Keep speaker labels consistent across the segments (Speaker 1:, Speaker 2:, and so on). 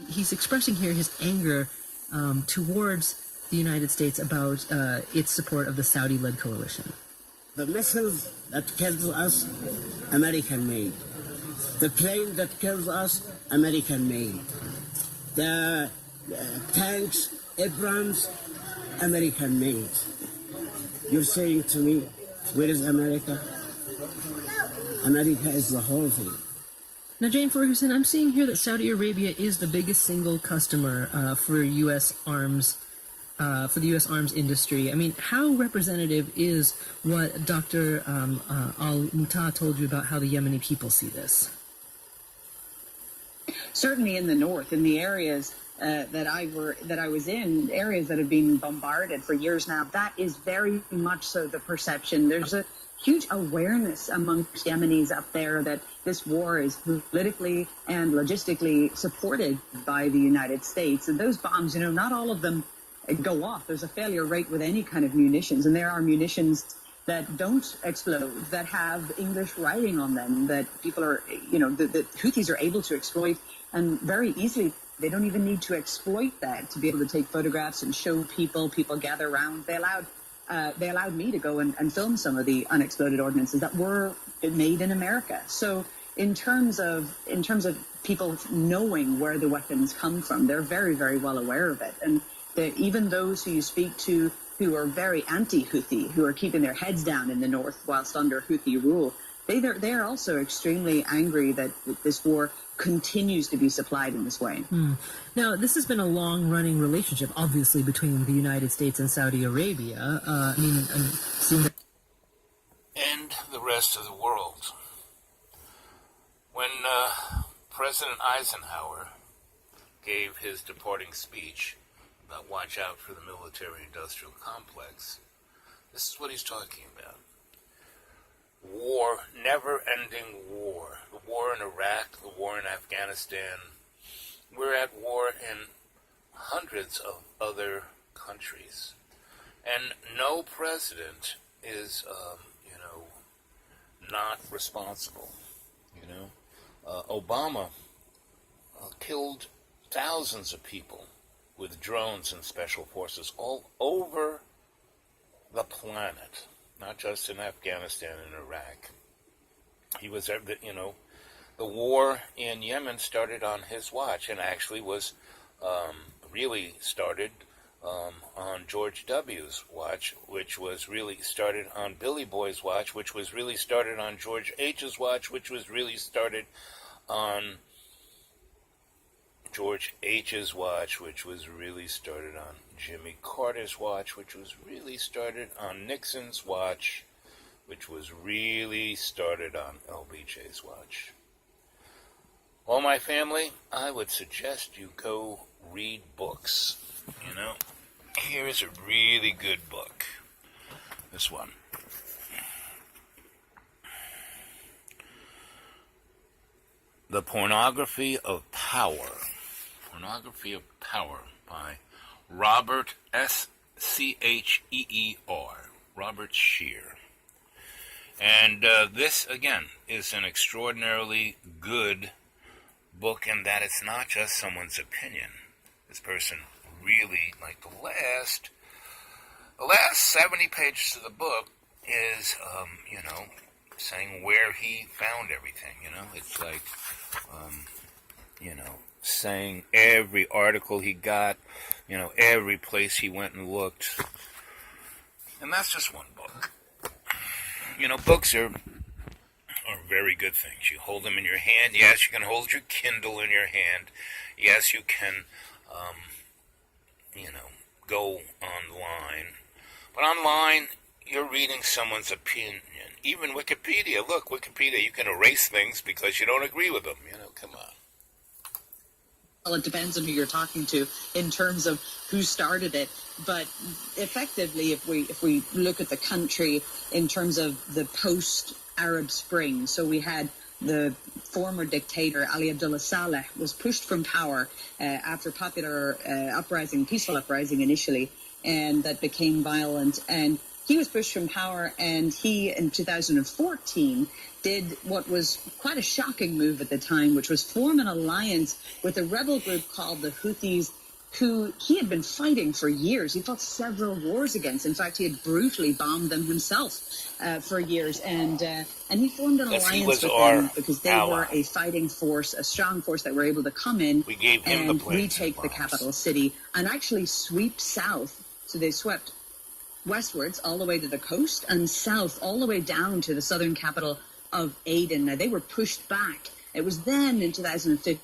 Speaker 1: He's expressing here his anger towards the United States about its support of the Saudi-led coalition.
Speaker 2: The missiles that kills us, American-made. The plane that kills us, American-made. The tanks, Abrams, American-made. You're saying to me, where is America? America is the whole thing.
Speaker 1: Now, Jane Ferguson, I'm seeing here that Saudi Arabia is the biggest single customer for U.S. arms, for the U.S. arms industry. I mean, how representative is what Dr. Al-Muta told you about how the Yemeni people see this?
Speaker 3: Certainly in the north, in the areas that I was in, areas that have been bombarded for years now, that is very much so the perception. There's a huge awareness amongst Yemenis up there that this war is politically and logistically supported by the United States. And those bombs, not all of them go off. There's a failure rate with any kind of munitions. And there are munitions that don't explode, that have English writing on them, that people are, the Houthis are able to exploit, and very easily. They don't even need to exploit that to be able to take photographs and show people. People gather around. They allowed me to go and film some of the unexploded ordnances that were made in America. So in terms of people knowing where the weapons come from, they're very, very well aware of it. And even those who you speak to who are very anti-Houthi, who are keeping their heads down in the north whilst under Houthi rule, they're also extremely angry that this war continues to be supplied in this way.
Speaker 1: Now, this has been a long-running relationship, obviously, between the United States and Saudi Arabia.
Speaker 4: And the rest of the world. When President Eisenhower gave his departing speech about watch out for the military-industrial complex, this is what he's talking about. War, never-ending war. The war in Iraq, the war in Afghanistan. We're at war in hundreds of other countries. And no president is, not responsible. Obama killed thousands of people with drones and special forces all over the planet. Not just in Afghanistan and Iraq. He was, the war in Yemen started on his watch, and actually was really started on George W.'s watch, which was really started on Billy Boy's watch, which was really started on George H.'s watch, which was really started on George H.'s watch, which was really started on Jimmy Carter's watch, which was really started on Nixon's watch, which was really started on LBJ's watch. Well, my family, I would suggest you go read books. Here's a really good book. This one. The Pornography of Power. Pornography of Power by Robert S. Scheer. Robert Scheer. And this, again, is an extraordinarily good book in that it's not just someone's opinion. This person really, the last 70 pages of the book is, saying where he found everything, It's like, saying every article he got, every place he went and looked. And that's just one book. Books are very good things. You hold them in your hand. Yes, you can hold your Kindle in your hand. Yes, you can, go online. But online, you're reading someone's opinion. Even Wikipedia. Look, Wikipedia, you can erase things because you don't agree with them. Come on.
Speaker 3: Well, it depends on who you're talking to in terms of who started it. But effectively, if we look at the country in terms of the post-Arab Spring, so we had the former dictator Ali Abdullah Saleh was pushed from power after popular uprising, peaceful uprising initially, and that became violent. And he was pushed from power, and he, in 2014, did what was quite a shocking move at the time, which was form an alliance with a rebel group called the Houthis, who he had been fighting for years. He fought several wars against. In fact, he had brutally bombed them himself for years. And he formed an alliance with them because they were a fighting force, a strong force that were able to come in and retake the capital city and actually sweep south. So they swept westwards all the way to the coast and south all the way down to the southern capital of Aden. Now, they were pushed back. It was then in 2015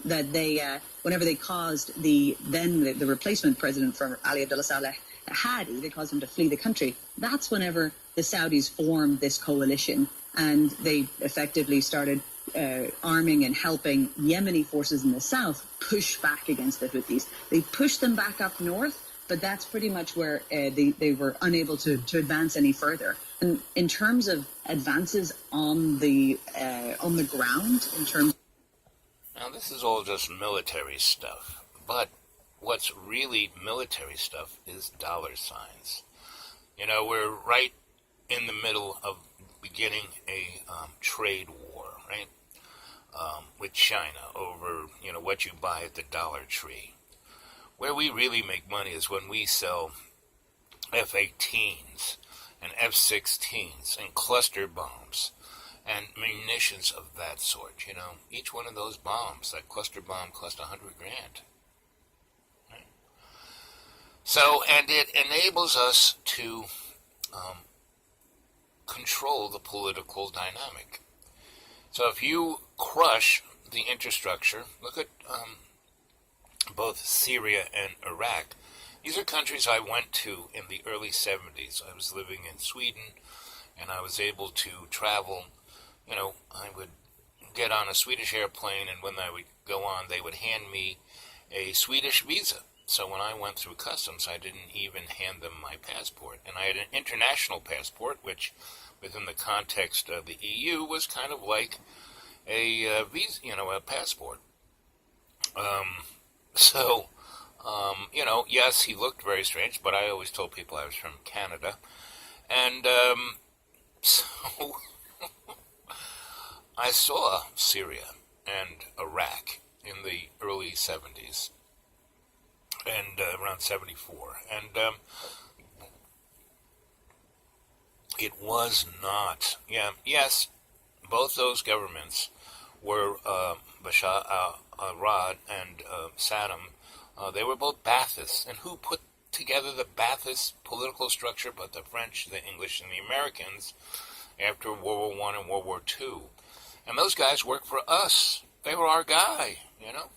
Speaker 3: that they, whenever they caused the replacement president for Ali Abdullah Saleh Hadi, they caused him to flee the country. That's whenever the Saudis formed this coalition, and they effectively started arming and helping Yemeni forces in the south push back against the Houthis. They pushed them back up north, but that's pretty much where they were unable to advance any further. And in terms of advances on the ground, in terms.
Speaker 4: Now, this is all just military stuff, but what's really military stuff is dollar signs. You know, we're right in the middle of beginning a trade war, right, with China over, you know, what you buy at the Dollar Tree. Where we really make money is when we sell F-18s and F-16s and cluster bombs and munitions of that sort. You know, each one of those bombs, that cluster bomb, cost $100,000. Right? So, and it enables us to control the political dynamic. So if you crush the infrastructure, look at both Syria and Iraq. These are countries I went to in the early 70s. I was living in Sweden, and I was able to travel. You know, I would get on a Swedish airplane, and when I would go on, they would hand me a Swedish visa. So when I went through customs, I didn't even hand them my passport. And I had an international passport, which, within the context of the EU, was kind of like a visa, you know, a passport. You know, yes, he looked very strange, but I always told people I was from Canada. And so I saw Syria and Iraq in the early 70s and around 74. And it was not, yes, both those governments were Bashar al-Assad and Saddam. They were both Baathists. And who put together the Baathist political structure but the French, the English, and the Americans after World War I and World War II? And those guys worked for us. They were our guy, you know.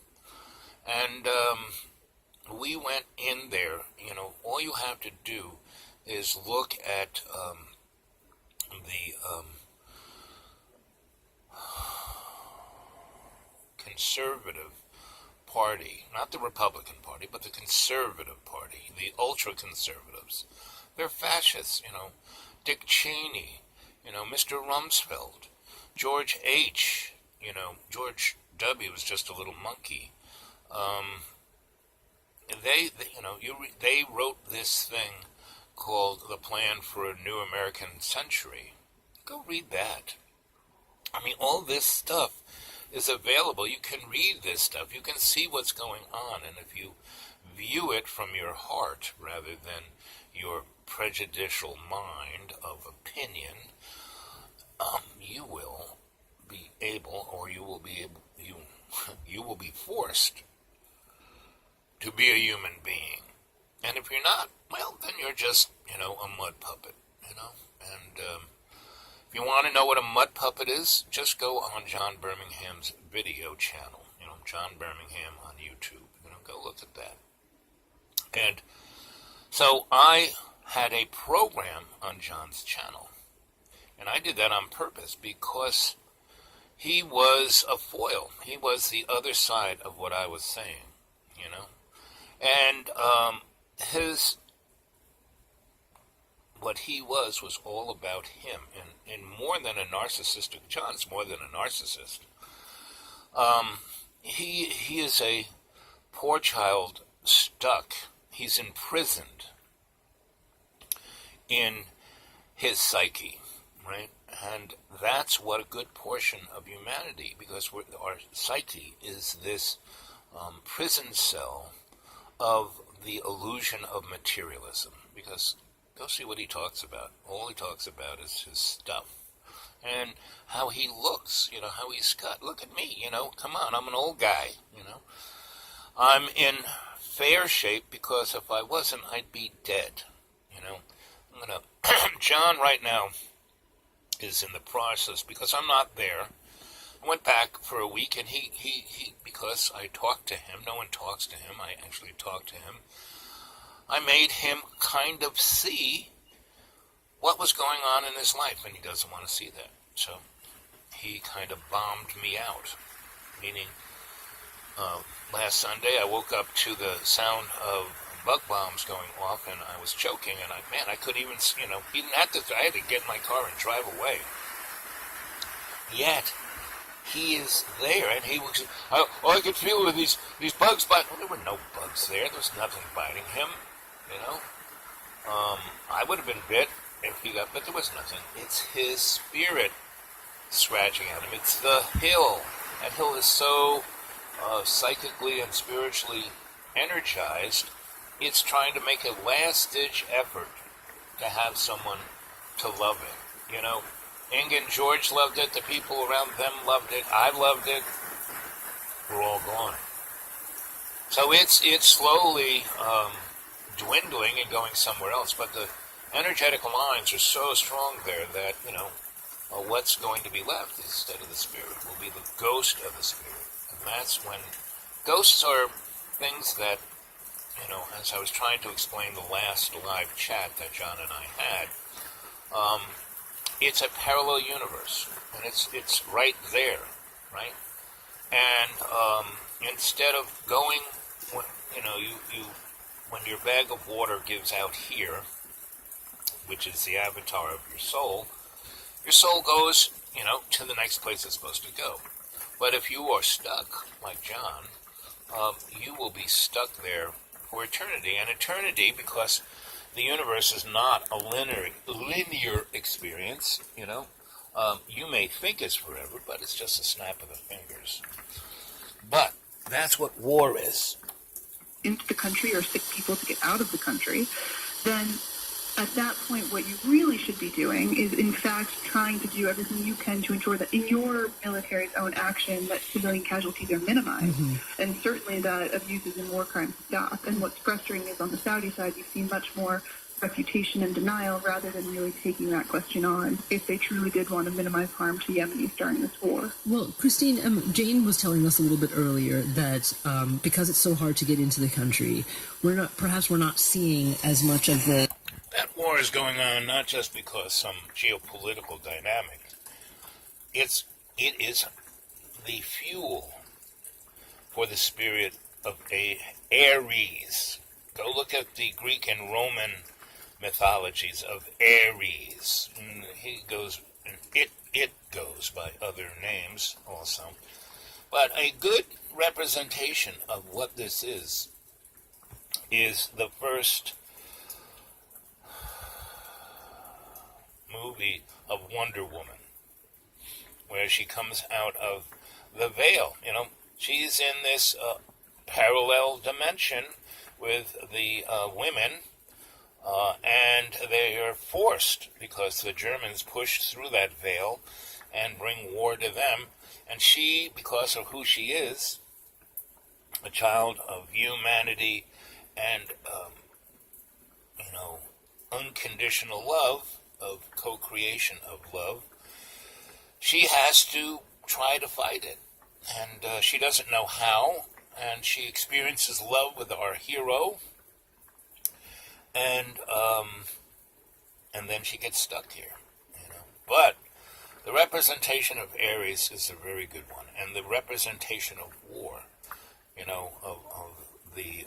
Speaker 4: And we went in there. You know, all you have to do is look at the conservative party, not the Republican Party, but the conservative party, the ultra-conservatives. They're fascists, you know. Dick Cheney, you know, Mr. Rumsfeld, George H., you know, George W. was just a little monkey. They wrote this thing called The Plan for a New American Century. Go read that. I mean, all this stuff is available. You can read this stuff. You can see what's going on. And if you view it from your heart rather than your prejudicial mind of opinion, you will be able, or you will be able, you will be forced to be a human being. And if you're not, well, then you're just, you know, a mud puppet, you know. And if you want to know what a mud puppet is, just go on John Birmingham's video channel, you know, John Birmingham on YouTube. You know, go look at that. And so I had a program on John's channel. And I did that on purpose because he was a foil. He was the other side of what I was saying, you know. And what he was all about him. And more than a narcissistic, John's more than a narcissist. He is a poor child stuck. He's imprisoned in his psyche, right? And that's what a good portion of humanity, because our psyche is this prison cell of the illusion of materialism. Because go see what he talks about. All he talks about is his stuff. And how he looks, how he's got. Look at me, come on, I'm an old guy, I'm in fair shape because if I wasn't, I'd be dead, I'm going to, John right now is in the process, because I'm not there. I went back for a week, and he because I talked to him, no one talks to him, I actually talked to him, I made him kind of see what was going on in his life, and he doesn't want to see that. So he kind of bombed me out, meaning last Sunday I woke up to the sound of bug bombs going off, and I was choking, and I couldn't even, even at the, I had to get in my car and drive away. Yet he is there, and he was, I could feel with these bugs biting. Well, there were no bugs there. There was nothing biting him, I would have been bit if he got, but there was nothing. It's his spirit scratching at him. It's the hill. That hill is so psychically and spiritually energized. It's trying to make a last-ditch effort to have someone to love it. Inge and George loved it. The people around them loved it. I loved it. We're all gone. So it's slowly dwindling and going somewhere else. But the energetic lines are so strong there that, what's going to be left instead of the spirit will be the ghost of the spirit. And that's when ghosts are things that, as I was trying to explain the last live chat that John and I had, it's a parallel universe, and it's right there, right? And instead of going, when your bag of water gives out here, which is the avatar of your soul goes, to the next place it's supposed to go. But if you are stuck, like John, you will be stuck there for eternity. And eternity, because the universe is not a linear experience, you may think it's forever, but it's just a snap of the fingers. But that's what war is.
Speaker 5: Into the country or sick people to get out of the country, then at that point what you really should be doing is in fact trying to do everything you can to ensure that in your military's own action that civilian casualties are minimized, and certainly that abuses and war crimes stop. And what's frustrating is on the Saudi side you've seen much more refutation and denial rather than really taking that question on if they truly did want to minimize harm to Yemenis during this war.
Speaker 1: Well, Christine, Jane was telling us a little bit earlier that because it's so hard to get into the country, we're not seeing as much of the...
Speaker 4: That war is going on not just because some geopolitical dynamic. It is the fuel for the spirit of Ares. Go look at the Greek and Roman mythologies of Ares. And he goes, and it goes by other names also. But a good representation of what this is the first movie of Wonder Woman, where she comes out of the veil. She's in this parallel dimension with the women, and they are forced, because the Germans push through that veil and bring war to them, and she, because of who she is, a child of humanity and, unconditional love, of co-creation of love, she has to try to fight it. And she doesn't know how, and she experiences love with our hero, and then she gets stuck here, But the representation of Ares is a very good one, and the representation of war, of the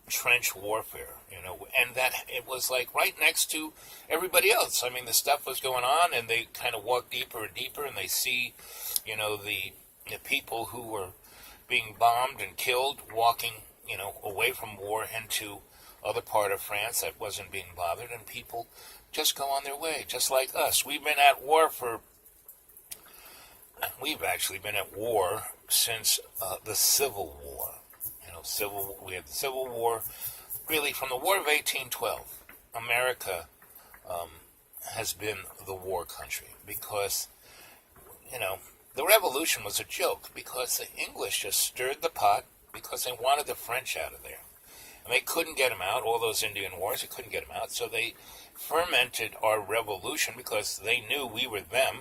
Speaker 4: trench warfare, and that it was like right next to everybody else. I mean, the stuff was going on, and they kind of walk deeper and deeper, and they see, the people who were being bombed and killed walking, away from war into other part of France that wasn't being bothered, and people just go on their way, just like us. We've actually been at war since the Civil War. We had the Civil War, really from the War of 1812. America has been the war country because, the Revolution was a joke because the English just stirred the pot because they wanted the French out of there. And they couldn't get them out, all those Indian wars, they couldn't get them out, so they fermented our revolution because they knew we were them.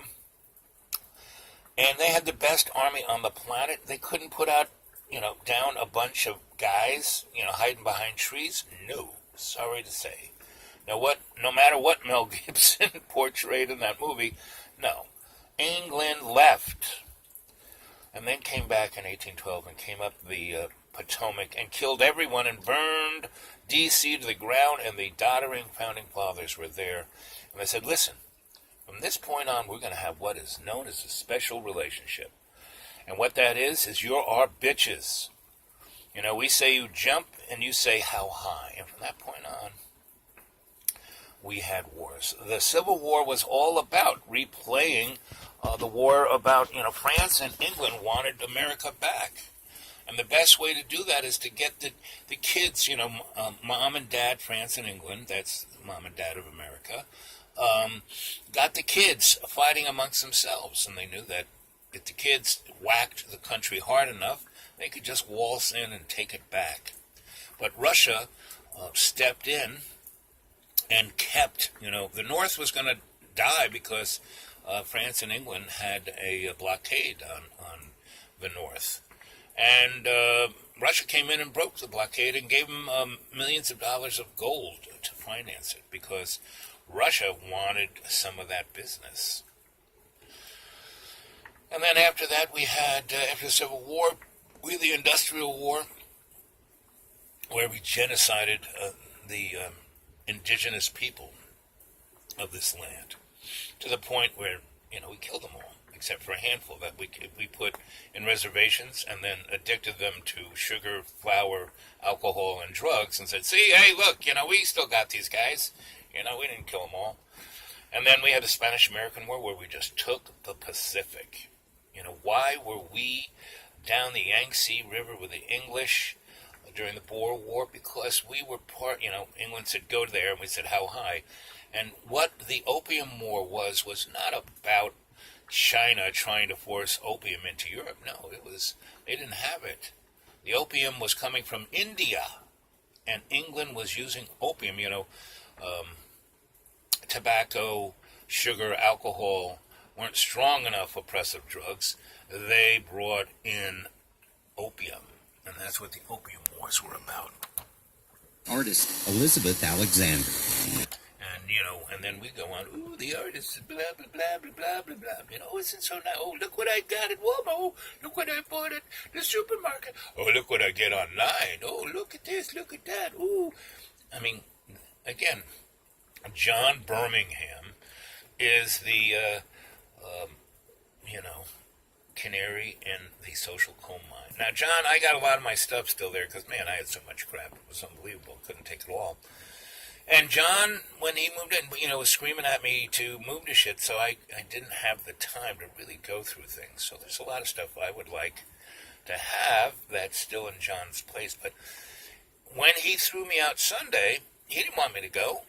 Speaker 4: And they had the best army on the planet. They couldn't put out, down a bunch of guys, hiding behind trees. No, sorry to say. No matter what Mel Gibson portrayed in that movie, no. England left and then came back in 1812 and came up the Potomac and killed everyone and burned D.C. to the ground, and the doddering founding fathers were there. And they said, listen, from this point on, we're going to have what is known as a special relationship. And what that is you're our bitches. We say you jump and you say how high. And from that point on, we had wars. The Civil War was all about replaying the war about, France and England wanted America back. And the best way to do that is to get the kids, mom and dad, France and England, that's mom and dad of America, got the kids fighting amongst themselves. And they knew that if the kids whacked the country hard enough, they could just waltz in and take it back. But Russia stepped in and kept, the North was going to die because France and England had a blockade on the North. And Russia came in and broke the blockade and gave them millions of dollars of gold to finance it because Russia wanted some of that business. And then after that, we had, after the Civil War, the Industrial War, where we genocided the indigenous people of this land to the point where, we killed them all, except for a handful that we put in reservations and then addicted them to sugar, flour, alcohol, and drugs and said, see, hey, look, we still got these guys. We didn't kill them all. And then we had the Spanish-American War where we just took the Pacific. Why were we down the Yangtze River with the English during the Boer War? Because we were part, England said go there, and we said how high. And what the Opium War was not about China trying to force opium into Europe. No, they didn't have it. The opium was coming from India, and England was using opium, tobacco, sugar, alcohol weren't strong enough oppressive drugs. They brought in opium, and that's what the Opium Wars were about.
Speaker 6: Artist Elizabeth Alexander.
Speaker 4: And then we go on, ooh, the artist, blah, blah, blah, blah, blah, blah, blah. Isn't so nice. Oh, look what I got at Walmart. Oh, look what I bought at the supermarket. Oh, look what I get online. Oh, look at this, look at that. Ooh. Again, John Birmingham is the, canary in the social coal mine. Now, John, I got a lot of my stuff still there because, man, I had so much crap. It was unbelievable. Couldn't take it all. And John, when he moved in, was screaming at me to move to shit, so I didn't have the time to really go through things. So there's a lot of stuff I would like to have that's still in John's place. But when he threw me out Sunday, he didn't want me to go,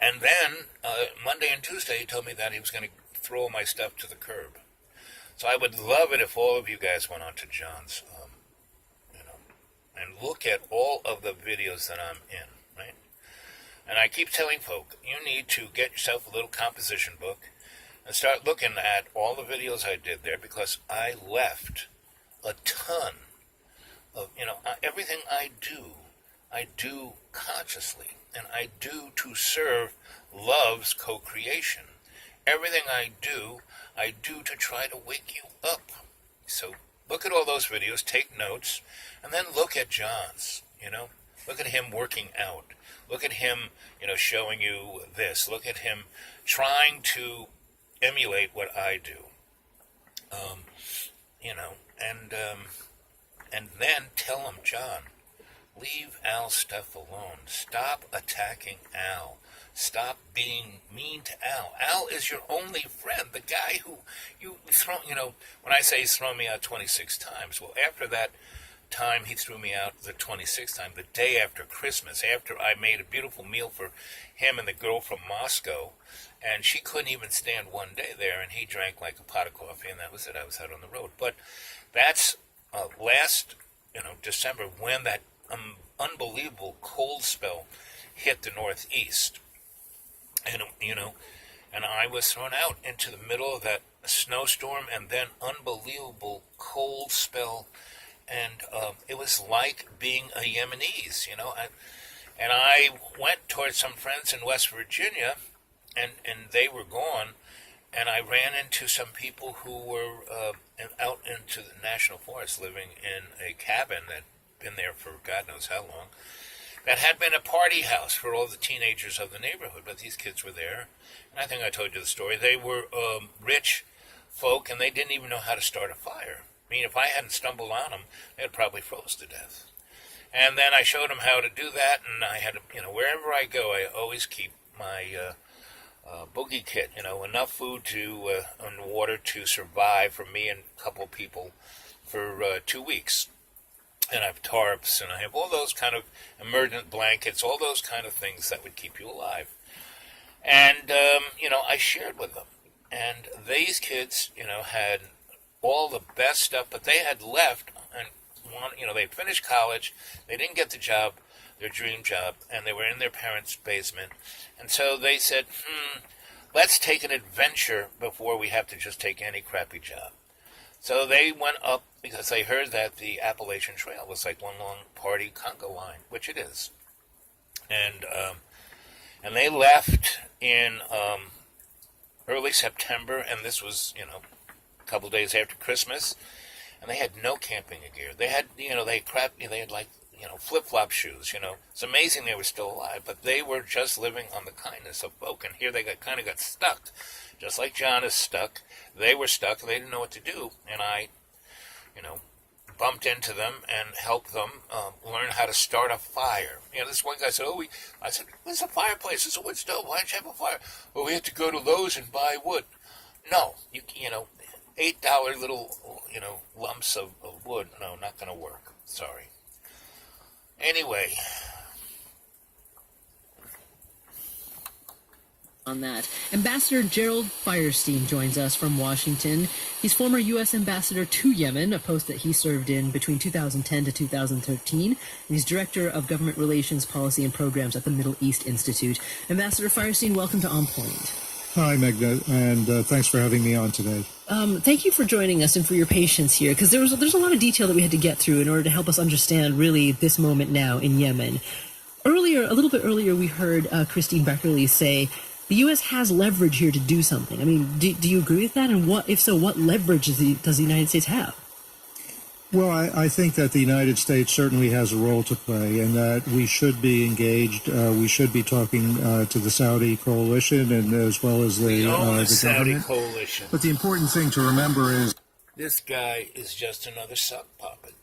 Speaker 4: And then Monday and Tuesday, he told me that he was going to throw all my stuff to the curb. So I would love it if all of you guys went on to John's, and look at all of the videos that I'm in, right? And I keep telling folk, you need to get yourself a little composition book and start looking at all the videos I did there because I left a ton of, everything I do consciously, and I do to serve love's co-creation. Everything I do to try to wake you up. So look at all those videos, take notes, and then look at John's, Look at him working out. Look at him, showing you this. Look at him trying to emulate what I do. And then tell him, John, Leave Al's stuff alone. Stop attacking Al. Stop being mean to Al. Al is your only friend. The guy who you throw, when I say he's thrown me out 26 times, well, after that time he threw me out the 26th time, the day after Christmas, after I made a beautiful meal for him and the girl from Moscow, and she couldn't even stand one day there, and he drank like a pot of coffee, and that was it. I was out on the road. But that's last, December, when that unbelievable cold spell hit the Northeast. And, and I was thrown out into the middle of that snowstorm and then unbelievable cold spell. And it was like being a Yemenis, and I went towards some friends in West Virginia, and they were gone. And I ran into some people who were out into the National Forest living in a cabin that had been there for God knows how long. That had been a party house for all the teenagers of the neighborhood, but these kids were there. And I think I told you the story. They were rich folk, and they didn't even know how to start a fire. I mean, if I hadn't stumbled on them, they had probably froze to death. And then I showed them how to do that, and I had to, wherever I go, I always keep my boogie kit, enough food and water to survive for me and a couple people for 2 weeks. And I have tarps, and I have all those kind of emergent blankets, all those kind of things that would keep you alive. And, I shared with them. And these kids, had all the best stuff, but they had left, and they finished college, they didn't get the job, their dream job, and they were in their parents' basement. And so they said, let's take an adventure before we have to just take any crappy job. So they went up because they heard that the Appalachian Trail was like one long party conga line, which it is. And they left in early September, and this was, a couple days after Christmas, and they had no camping gear. They had, they had like, flip-flop shoes, It's amazing they were still alive, but they were just living on the kindness of folk, and here they kind of got stuck. Just like John is stuck, they were stuck, and they didn't know what to do, and I, bumped into them and helped them learn how to start a fire. This one guy said, I said, there's a fireplace, it's a wood stove, why don't you have a fire? Well, we have to go to Lowe's and buy wood. No, $8 little, lumps of wood, no, not going to work, sorry. Anyway,
Speaker 1: on that. Ambassador Gerald Firestein joins us from Washington. He's former U.S. ambassador to Yemen, a post that he served in between 2010 to 2013. And he's director of government relations, policy, and programs at the Middle East Institute. Ambassador Firestein, welcome to On Point.
Speaker 7: Hi, Megna, and thanks for having me on today.
Speaker 1: Thank you for joining us and for your patience here, because there's a lot of detail that we had to get through in order to help us understand really this moment now in Yemen. A little bit earlier, we heard Christine Beckerle say the U.S. has leverage here to do something. I mean, do you agree with that? And if so, what leverage does the United States have?
Speaker 7: Well, I think that the United States certainly has a role to play, and that we should be engaged. We should be talking to the Saudi coalition and as well as the
Speaker 4: Saudi
Speaker 7: government.
Speaker 4: coalition.
Speaker 7: But the important thing to remember is
Speaker 4: This guy is just another sock puppet,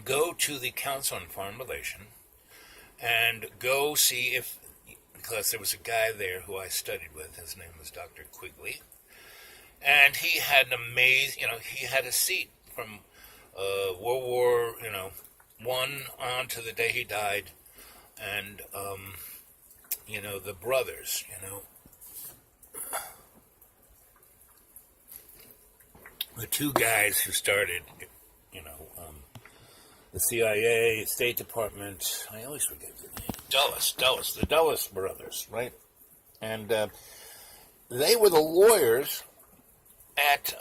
Speaker 4: Go to the Council on Foreign Relations and go see because there was a guy there who I studied with. His name was Dr. Quigley. And he had an amazing, he had a seat from World War, One on to the day he died. And, the brothers, the two guys who started, the CIA, State Department, I always forget the name, the Dulles brothers, right? And they were the lawyers at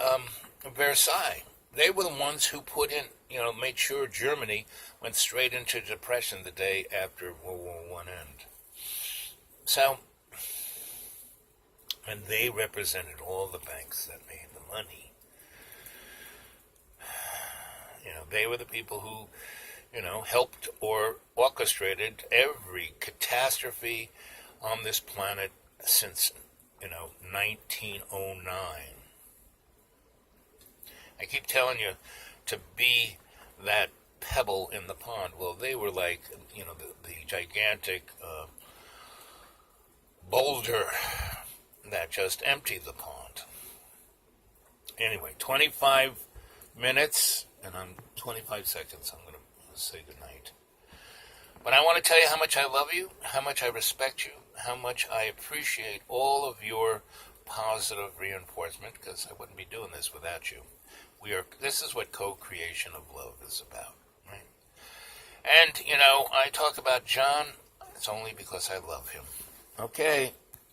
Speaker 4: Versailles. They were the ones who made sure Germany went straight into depression the day after World War I ended. So, and they represented all the banks that made the money. They were the people who, helped or orchestrated every catastrophe on this planet since, 1909. I keep telling you, to be that pebble in the pond. Well, they were like, the gigantic boulder that just emptied the pond. Anyway, 25 minutes, and on 25 seconds, I'm going to say goodnight. But I want to tell you how much I love you, how much I respect you, how much I appreciate all of your positive reinforcement, because I wouldn't be doing this without you. This is what co-creation of love is about, right? And, I talk about John, it's only because I love him. Okay,